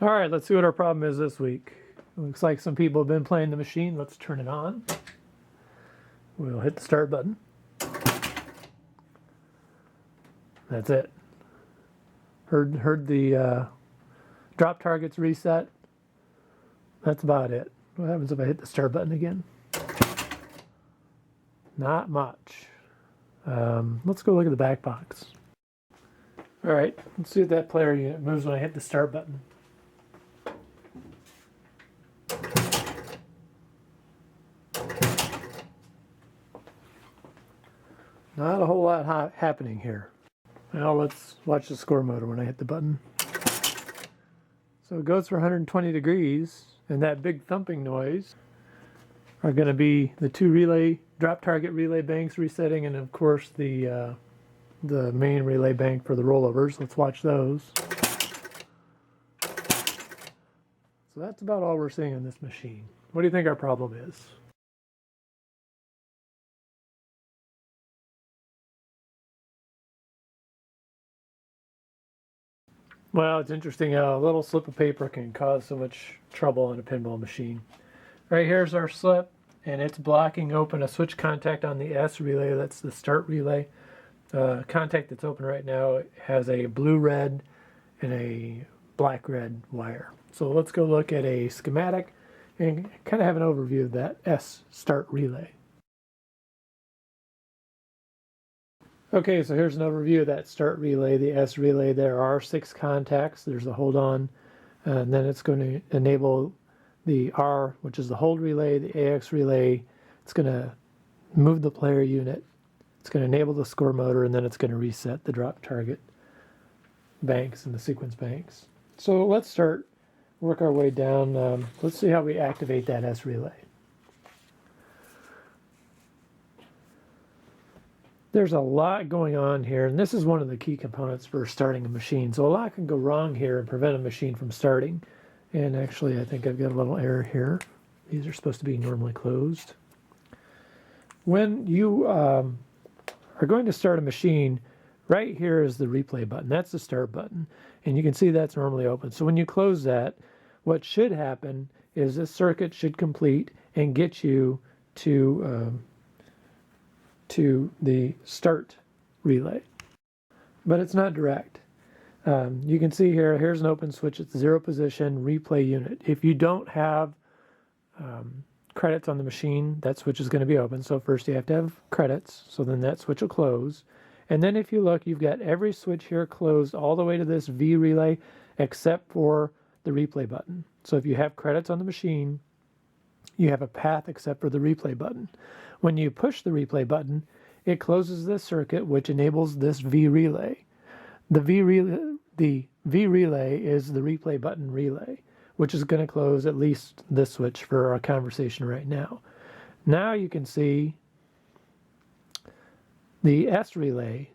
All right, let's see what our problem is this week. It looks like some people have been playing the machine. Let's turn it on. We'll hit the start button. That's it. Heard the drop targets reset. That's about it. What happens if I hit the start button again? Not much. Let's go look at the back box. All right, let's see if that player unit moves when I hit the start button. Not a whole lot happening here. Now let's watch the score motor when I hit the button. So it goes for 120 degrees, and that big thumping noise are going to be the two drop target relay banks resetting, and of course the main relay bank for the rollovers. Let's watch those. So that's about all we're seeing on this machine. What do you think our problem is? Well, it's interesting how a little slip of paper can cause so much trouble on a pinball machine. Right here's our slip, and it's blocking open a switch contact on the S relay. That's the start relay. Contact that's open right now has a blue-red and a black-red wire. So let's go look at a schematic and kind of have an overview of that S start relay. Okay, so here's an overview of that start relay, the S relay. There are 6 contacts. There's the hold on, and then it's going to enable the R, which is the hold relay, the AX relay. It's going to move the player unit. It's going to enable the score motor, and then it's going to reset the drop target banks and the sequence banks. So let's work our way down. Let's see how we activate that S relay. There's a lot going on here, and this is one of the key components for starting a machine. So a lot can go wrong here and prevent a machine from starting. And actually, I think I've got a little error here. These are supposed to be normally closed. When you are going to start a machine, right here is the replay button. That's the start button. And you can see that's normally open. So when you close that, what should happen is this circuit should complete and get you to the start relay. But it's not direct. You can see here's an open switch at the 0 position replay unit. If you don't have credits on the machine, that switch is going to be open. So first you have to have credits, so then that switch will close. And then if you look, you've got every switch here closed all the way to this V relay except for the replay button. So if you have credits on the machine, you have a path except for the replay button. When you push the replay button, it closes this circuit, which enables this V relay. The V relay is the replay button relay, which is going to close at least this switch for our conversation right now. Now you can see the S relay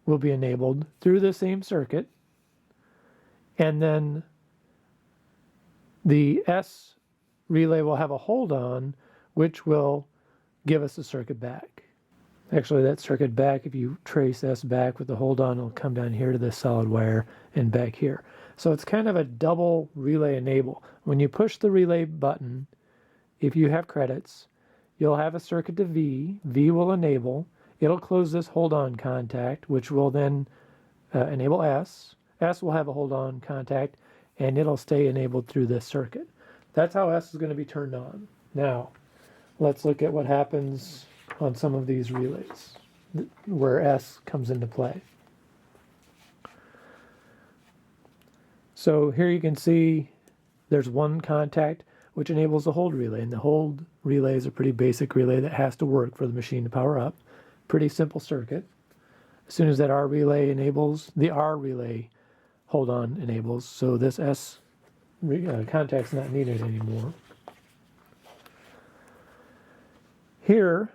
will be enabled through the same circuit, and then the S relay will have a hold on, which will give us the circuit back. Actually, that circuit back, if you trace S back with the hold on, it'll come down here to this solid wire and back here. So it's kind of a double relay enable. When you push the relay button, if you have credits, you'll have a circuit to V. V will enable. It'll close this hold on contact, which will then enable S. S will have a hold on contact, and it'll stay enabled through this circuit. That's how S is going to be turned on. Now, let's look at what happens on some of these relays where S comes into play. So here you can see there's one contact which enables the hold relay, and the hold relay is a pretty basic relay that has to work for the machine to power up. Pretty simple circuit. As soon as that R relay enables, the R relay hold on enables, so this S contact's not needed anymore. Here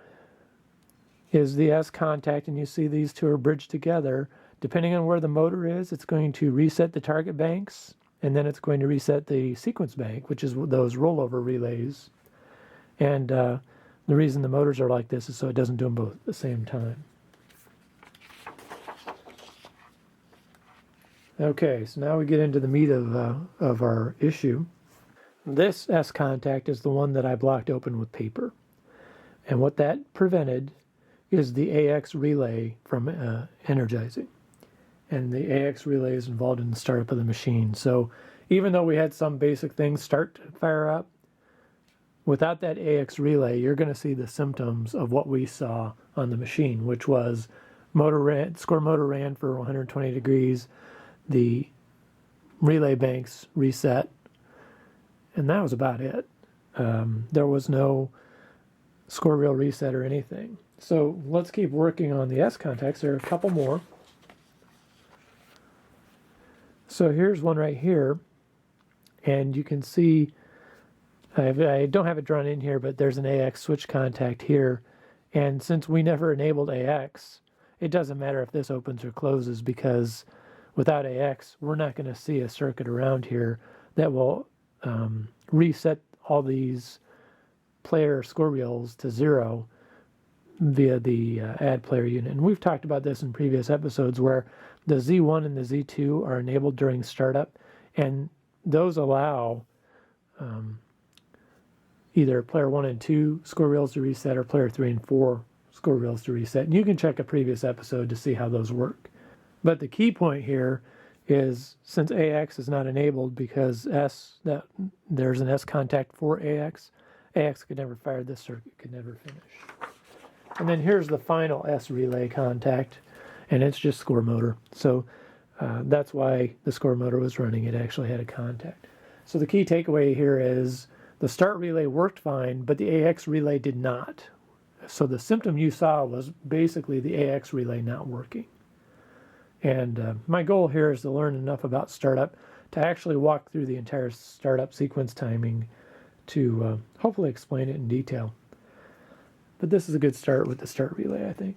is the S contact, and you see these two are bridged together. Depending on where the motor is, it's going to reset the target banks, and then it's going to reset the sequence bank, which is those rollover relays. And the reason the motors are like this is so it doesn't do them both at the same time. Okay, so now we get into the meat of our issue. This S contact is the one that I blocked open with paper. And what that prevented is the AX relay from energizing. And the AX relay is involved in the startup of the machine. So even though we had some basic things start to fire up, without that AX relay, you're going to see the symptoms of what we saw on the machine, which was score motor ran for 120 degrees, the relay banks reset, and that was about it. There was no score reel reset or anything. So let's keep working on the S contacts. There are a couple more. So here's one right here, and you can see I don't have it drawn in here, but there's an AX switch contact here, and since we never enabled AX, it doesn't matter if this opens or closes, because without AX, we're not going to see a circuit around here that will reset all these player score reels to 0 via the add player unit. And we've talked about this in previous episodes where the Z1 and the Z2 are enabled during startup, and those allow either player 1 and 2 score reels to reset or player 3 and 4 score reels to reset. And you can check a previous episode to see how those work. But the key point here is, since AX is not enabled because there's an S contact for AX could never fire, this circuit could never finish. And then here's the final S relay contact, and it's just score motor. So that's why the score motor was running. It actually had a contact. So the key takeaway here is the start relay worked fine, but the AX relay did not. So the symptom you saw was basically the AX relay not working. And my goal here is to learn enough about startup to actually walk through the entire startup sequence timing to hopefully explain it in detail. But this is a good start with the start relay, I think.